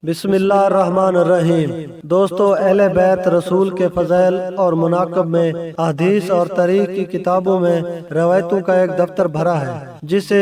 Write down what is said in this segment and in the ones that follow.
بسم اللہ الرحمن الرحیم۔ دوستو، اہل بیت رسول کے فضائل اور مناقب میں احادیث اور تاریخ کی کتابوں میں روایتوں کا ایک دفتر بھرا ہے، جسے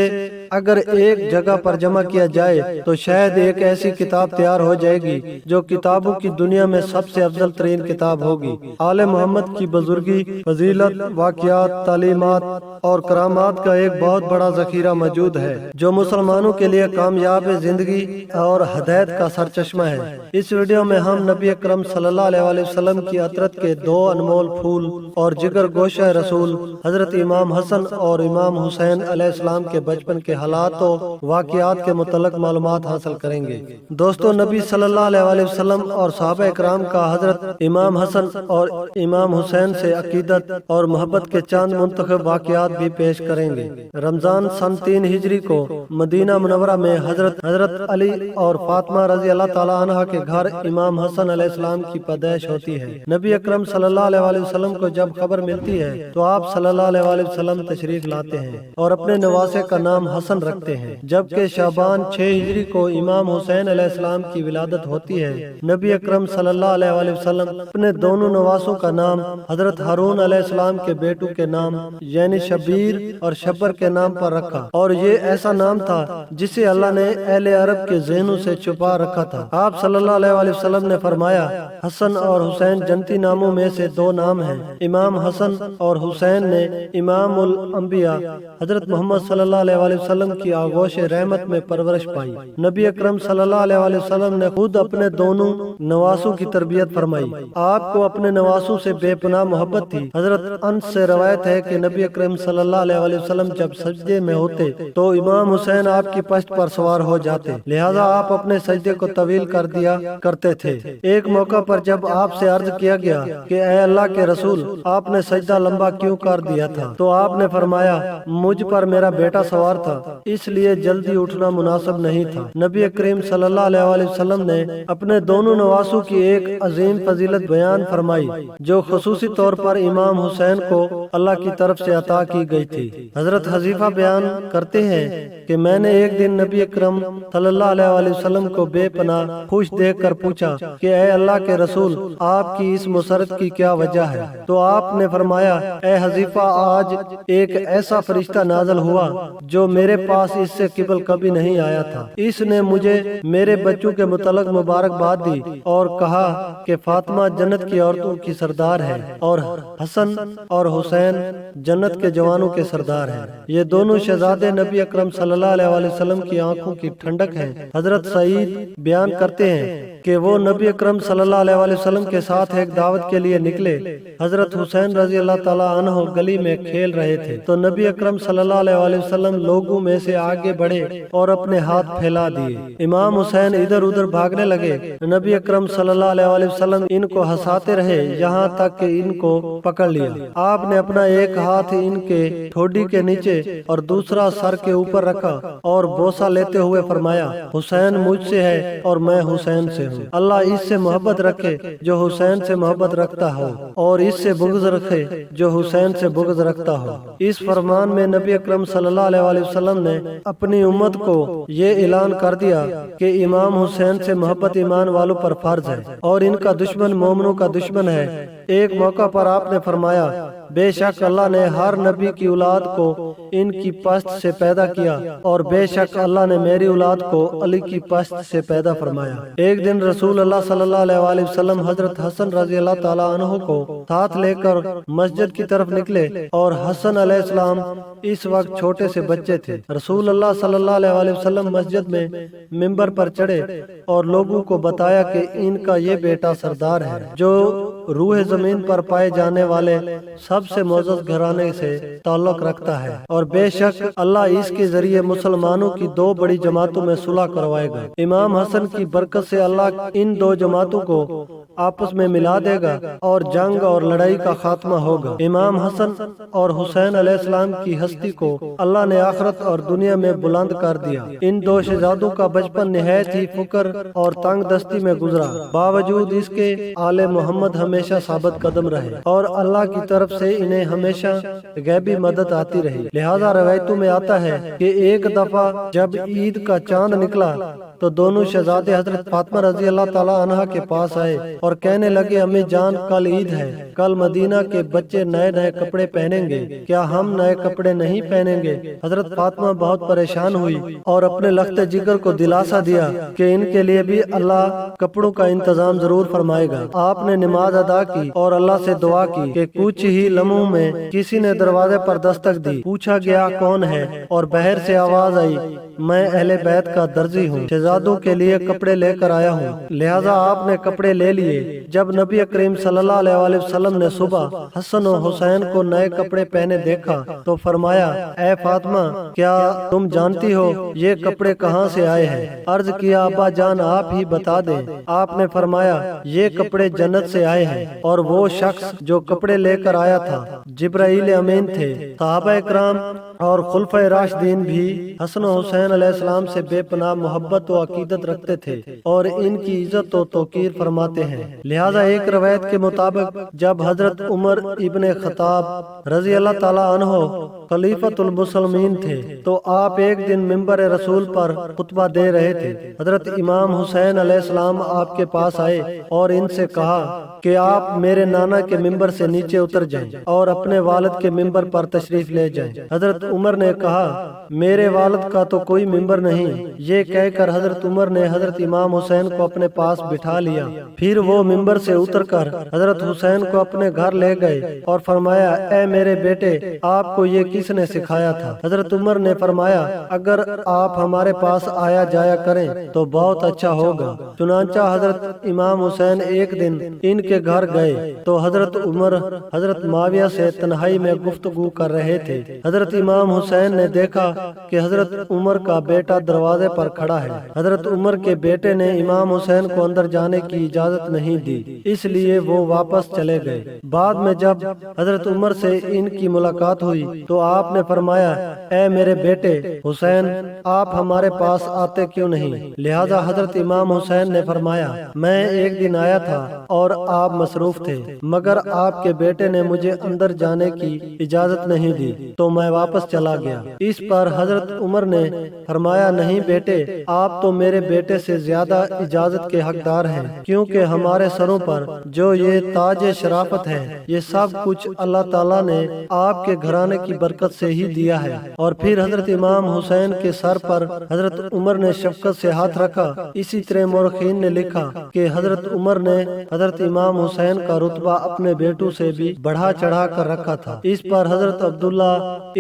اگر ایک جگہ پر جمع کیا جائے تو شاید ایک ایسی کتاب تیار ہو جائے گی جو کتابوں کی دنیا میں سب سے افضل ترین کتاب ہوگی۔ آل محمد کی بزرگی، فضیلت، واقعات، تعلیمات اور کرامات کا ایک بہت بڑا ذخیرہ موجود ہے جو مسلمانوں کے لیے کامیاب زندگی اور ہدایت کا سرچشمہ ہے۔ اس ویڈیو میں ہم نبی اکرم صلی اللہ علیہ وسلم کی عطرت کے دو انمول پھول اور جگر گوشہ رسول حضرت امام حسن اور امام حسین علیہ السلام کے بچپن کے حالات و واقعات کے متعلق معلومات حاصل کریں گے۔ دوستو، نبی صلی اللہ علیہ وسلم اور صحابہ اکرام کا حضرت امام حسن اور امام حسین سے عقیدت اور محبت کے چند منتخب واقعات بھی پیش کریں گے۔ رمضان سن 3 ہجری کو مدینہ منورہ میں حضرت علی اور فاطمہ رضی اللہ تعالیٰ عنہ کے گھر امام حسن علیہ السلام کی پیدائش ہوتی ہے۔ نبی اکرم صلی اللہ علیہ وسلم کو جب خبر ملتی ہے تو آپ صلی اللہ علیہ وسلم تشریف لاتے ہیں اور اپنے نواسے کا نام حسن رکھتے ہیں، جبکہ شعبان 6 ہجری کو امام حسین علیہ السلام کی ولادت ہوتی ہے۔ نبی اکرم صلی اللہ علیہ وسلم اپنے دونوں نواسوں کا نام حضرت ہارون علیہ السلام کے بیٹوں کے نام یعنی شبیر اور شبر کے نام پر رکھا، اور یہ ایسا نام تھا جسے اللہ نے اہل عرب کے ذہنوں سے چھپا رکھا تھا۔ آپ صلی اللہ علیہ وسلم نے فرمایا، حسن اور حسین جنتی ناموں میں سے 2 نام ہیں۔ امام حسن اور حسین نے امام الانبیاء حضرت محمد صلی اللہ علیہ وسلم کی آغوش رحمت میں پرورش پائی۔ نبی اکرم صلی اللہ علیہ وسلم نے خود اپنے دونوں نواسوں کی تربیت فرمائی۔ آپ کو اپنے نواسوں سے بے پناہ محبت تھی۔ حضرت انس سے روایت ہے کہ نبی اکرم صلی اللہ علیہ وسلم جب سجدے میں ہوتے تو امام حسین آپ کی پشت پر سوار ہو جاتے، لہذا آپ اپنے سجدے کو طویل کر دیا کرتے تھے۔ ایک موقع پر جب آپ سے عرض کیا گیا کہ اے اللہ کے رسول، آپ نے سجدہ لمبا کیوں کر دیا تھا، تو آپ نے فرمایا، مجھ پر میرا بیٹا سوار تھا، اس لیے جلدی اٹھنا مناسب نہیں تھا۔ نبی کریم صلی اللہ علیہ وسلم نے اپنے دونوں نواسوں کی ایک عظیم فضیلت بیان فرمائی جو خصوصی طور پر امام حسین کو اللہ کی طرف سے عطا کی گئی تھی۔ حضرت حذیفہ بیان کرتے ہیں کہ میں نے ایک دن نبی اکرم صلی اللہ علیہ وسلم کو بے پناہ خوش دیکھ کر پوچھا کہ اے اللہ کے رسول، آپ کی اس مسرت کی کیا وجہ ہے؟ تو آپ نے فرمایا، اے حذیفہ، آج ایک ایسا فرشتہ نازل ہوا جو میرے پاس اس سے قبل کبھی نہیں آیا تھا۔ اس نے مجھے میرے بچوں کے متعلق مبارکباد دی اور کہا کہ فاطمہ جنت کی عورتوں کی سردار ہے اور حسن اور حسین جنت کے جوانوں کے سردار ہیں۔ یہ دونوں شہزادے نبی اکرم صلی اللہ علیہ وسلم کی آنکھوں کی ٹھنڈک ہیں۔ حضرت سعید بیان کرتے ہیں کہ وہ نبی اکرم صلی اللہ علیہ وسلم کے ساتھ ایک دعوت کے لیے نکلے۔ حضرت حسین رضی اللہ تعالیٰ عنہ گلی میں کھیل رہے تھے تو نبی اکرم صلی اللہ علیہ وسلم لوگوں میں سے آگے بڑھے اور اپنے ہاتھ پھیلا دیے۔ امام حسین ادھر ادھر بھاگنے لگے۔ نبی اکرم صلی اللہ علیہ وسلم ان کو ہنساتے رہے یہاں تک کہ ان کو پکڑ لیا۔ آپ نے اپنا ایک ہاتھ ان کے ٹھوڈی کے نیچے اور دوسرا سر کے اوپر رکھا اور بوسہ لیتے ہوئے فرمایا، حسین مجھ سے ہے اور میں حسین سے ہوں۔ اللہ اس سے محبت رکھے جو حسین سے محبت رکھتا ہو، اور اس سے بغض رکھے جو حسین سے بغض رکھتا ہو۔ اس فرمان میں نبی اکرم صلی اللہ علیہ وسلم نے اپنی امت کو یہ اعلان کر دیا کہ امام حسین سے محبت ایمان والوں پر فرض ہے اور ان کا دشمن مومنوں کا دشمن ہے۔ ایک موقع پر آپ نے فرمایا، بے شک اللہ نے ہر نبی کی اولاد کو ان کی پشت سے پیدا کیا اور بے شک اللہ نے میری اولاد کو علی کی پشت سے پیدا فرمایا۔ ایک دن رسول اللہ صلی اللہ علیہ وسلم حضرت حسن رضی اللہ تعالیٰ عنہ کو ساتھ لے کر مسجد کی طرف نکلے اور حسن علیہ السلام اس وقت چھوٹے سے بچے تھے۔ رسول اللہ صلی اللہ علیہ وسلم مسجد میں منبر پر چڑھے اور لوگوں کو بتایا کہ ان کا یہ بیٹا سردار ہے جو روح زمین پر پائے جانے والے سب سے معزز گھرانے سے تعلق رکھتا ہے، اور بے شک اللہ اس کے ذریعے مسلمانوں کی 2 بڑی جماعتوں میں صلح کروائے گا۔ امام حسن کی برکت سے اللہ ان 2 جماعتوں کو آپس میں ملا دے گا اور جنگ اور لڑائی کا خاتمہ ہوگا۔ امام حسن اور حسین علیہ السلام کی ہستی کو اللہ نے آخرت اور دنیا میں بلند کر دیا۔ ان دو شہزادوں کا بچپن نہایت ہی فقر اور تنگ دستی میں گزرا، باوجود اس کے آل محمد ہمیشہ ثابت قدم رہے اور اللہ کی طرف سے انہیں ہمیشہ غیبی مدد آتی رہی۔ لہذا روایتوں میں آتا ہے کہ ایک دفعہ جب عید کا چاند نکلا تو دونوں شہزادے حضرت فاطمہ رضی اللہ تعالی عنہا کے پاس آئے اور کہنے لگے، امی جان کل عید ہے، کل مدینہ کے بچے نئے نئے کپڑے پہنیں گے، کیا ہم نئے کپڑے نہیں پہنیں گے؟ حضرت فاطمہ بہت پریشان ہوئی اور اپنے لخت جگر کو دلاسا دیا کہ ان کے لیے بھی اللہ کپڑوں کا انتظام ضرور فرمائے گا۔ آپ نے نماز ادا کی اور اللہ سے دعا کی کہ کچھ ہی لمحوں میں کسی نے دروازے پر دستک دی۔ پوچھا گیا کون ہے اور باہر سے آواز آئی، میں اہل بیت کا درزی ہوں، شہزادوں کے لیے کپڑے لے کر آیا ہوں۔ لہذا آپ نے کپڑے لے لیے۔ جب نبی کریم صلی اللہ علیہ وآلہ وسلم نے صبح حسن و حسین کو نئے کپڑے پہنے دیکھا تو فرمایا، اے فاطمہ کیا تم جانتی ہو یہ کپڑے کہاں سے آئے ہیں؟ عرض کیا، ابا جان آپ ہی بتا دیں۔ آپ نے فرمایا، یہ کپڑے جنت سے آئے ہیں اور وہ شخص جو کپڑے لے کر آیا تھا جبرائیل امین تھے۔ صحابہ اکرام اور خلفائے راشدین بھی حسن و حسین علیہ السلام سے بے پناہ محبت و عقیدت رکھتے تھے اور ان کی عزت و توقیر فرماتے ہیں۔ لہذا ایک روایت کے مطابق جب حضرت عمر ابن خطاب رضی اللہ تعالیٰ عنہ خلیفۃ المسلمین تھے تو آپ ایک دن ممبر رسول پر خطبہ دے رہے تھے۔ حضرت امام حسین علیہ السلام آپ کے پاس آئے اور ان سے کہا کہ آپ میرے نانا کے ممبر سے نیچے اتر جائیں اور اپنے والد کے ممبر پر تشریف لے جائیں۔ حضرت عمر نے کہا، میرے والد کا تو کوئی ممبر نہیں۔ یہ کہہ کر حضرت عمر نے حضرت امام حسین کو اپنے پاس بٹھا لیا۔ پھر وہ ممبر سے اتر کر حضرت حسین کو اپنے گھر لے گئے اور فرمایا، اے میرے بیٹے، آپ کو یہ کس نے سکھایا تھا؟ حضرت عمر نے فرمایا، اگر آپ ہمارے پاس آیا جایا کریں تو بہت اچھا ہوگا۔ چنانچہ حضرت امام حسین ایک دن ان کے گھر گئے تو حضرت عمر حضرت معاویہ سے تنہائی میں گفتگو کر رہے تھے۔ حضرت امام حسین نے دیکھا کہ حضرت عمر کا بیٹا دروازے پر کھڑا ہے۔ حضرت عمر کے بیٹے نے امام حسین کو اندر جانے کی اجازت نہیں دی، اس لیے وہ واپس چلے گئے۔ بعد میں جب حضرت عمر سے ان کی ملاقات ہوئی تو آپ نے فرمایا، اے میرے بیٹے حسین، آپ ہمارے پاس آتے کیوں نہیں؟ لہذا حضرت امام حسین نے فرمایا، میں ایک دن آیا تھا اور آپ مصروف تھے، مگر آپ کے بیٹے نے مجھے اندر جانے کی اجازت نہیں دی تو میں واپس چلا گیا۔ اس پر حضرت عمر نے فرمایا، نہیں بیٹے، آپ تو میرے بیٹے سے زیادہ اجازت کے حقدار ہیں، کیونکہ ہمارے سروں پر جو یہ تاج شرافت ہے یہ سب کچھ اللہ تعالیٰ نے آپ کے گھرانے کی برکت سے ہی دیا ہے۔ اور پھر حضرت امام حسین کے سر پر حضرت عمر نے شفقت سے ہاتھ رکھا۔ اسی طرح مورخین نے لکھا کہ حضرت عمر نے حضرت امام حسین کا رتبہ اپنے بیٹوں سے بھی بڑھا چڑھا کر رکھا تھا۔ اس پر حضرت عبداللہ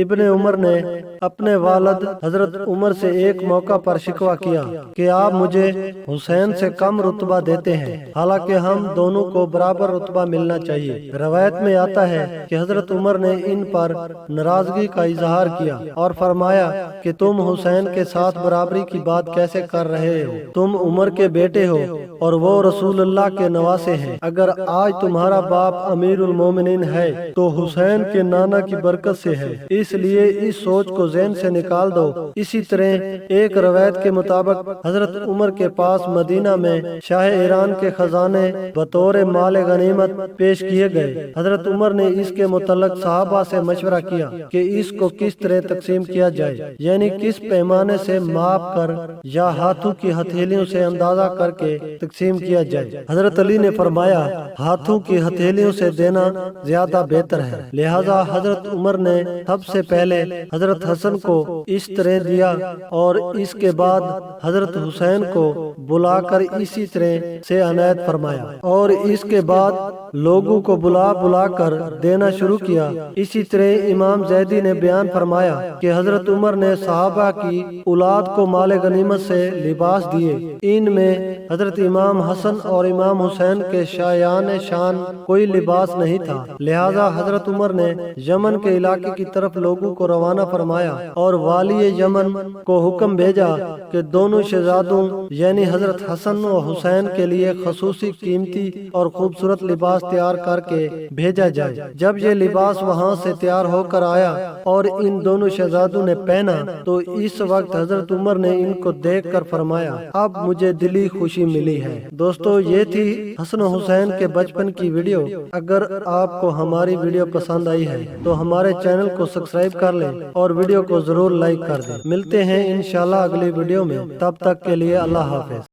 ابن عمر نے اپنے والد حضرت عمر سے ایک موقع پر شکوہ کیا کہ آپ مجھے حسین سے کم رتبہ دیتے ہیں، حالانکہ ہم دونوں کو برابر رتبہ ملنا چاہیے۔ روایت میں آتا ہے کہ حضرت عمر نے ان پر ناراضگی کا اظہار کیا اور فرمایا کہ تم حسین کے ساتھ برابری کی بات کیسے کر رہے ہو؟ تم عمر کے بیٹے ہو اور وہ رسول اللہ کے نواسے ہیں۔ اگر آج تمہارا باپ امیر المومنین ہے تو حسین کے نانا کی برکت سے ہے، اس لیے اس سوچ کو ذہن سے نکال دو۔ اسی طرح ایک روایت کے مطابق حضرت عمر کے پاس مدینہ میں شاہ ایران کے خزانے بطور مال غنیمت پیش کیے گئے۔ حضرت عمر نے اس کے متعلق صحابہ سے مشورہ کیا کہ اس کو کس طرح تقسیم کیا جائے، یعنی کس پیمانے سے ماپ کر یا ہاتھوں کی ہتھیلیوں سے اندازہ کر کے تقسیم کیا جائے۔ حضرت علی نے فرمایا، ہاتھوں کی ہتھیلیوں سے دینا زیادہ بہتر ہے۔ لہذا حضرت عمر نے سب سے پہلے حضرت حسن کو اس طرح دیا اور اس کے بعد حضرت حسین کو بلا کر اسی طرح سے عنایت فرمایا اور اس کے بعد لوگوں کو بلا بلا کر دینا شروع کیا۔ اسی طرح امام زیدی نے بیان فرمایا کہ حضرت عمر نے صحابہ کی اولاد کو مال غنیمت سے لباس دیے۔ ان میں حضرت امام امام حسن اور امام حسین کے شایان شان کوئی لباس نہیں تھا، لہذا حضرت عمر نے یمن کے علاقے کی طرف لوگوں کو روانہ فرمایا اور والی یمن کو حکم بھیجا کہ دونوں شہزادوں یعنی حضرت حسن و حسین کے لیے خصوصی قیمتی اور خوبصورت لباس تیار کر کے بھیجا جائے۔ جب یہ لباس وہاں سے تیار ہو کر آیا اور ان دونوں شہزادوں نے پہنا تو اس وقت حضرت عمر نے ان کو دیکھ کر فرمایا، اب مجھے دلی خوشی ملی ہے۔ دوستو، یہ تھی حسن و حسین کے بچپن کی ویڈیو۔ اگر آپ کو ہماری ویڈیو پسند آئی ہے تو ہمارے چینل کو سبسکرائب کر لیں اور ویڈیو کو ضرور لائک کر دیں۔ ملتے ہیں انشاءاللہ اگلی ویڈیو میں، تب تک کے لیے اللہ حافظ۔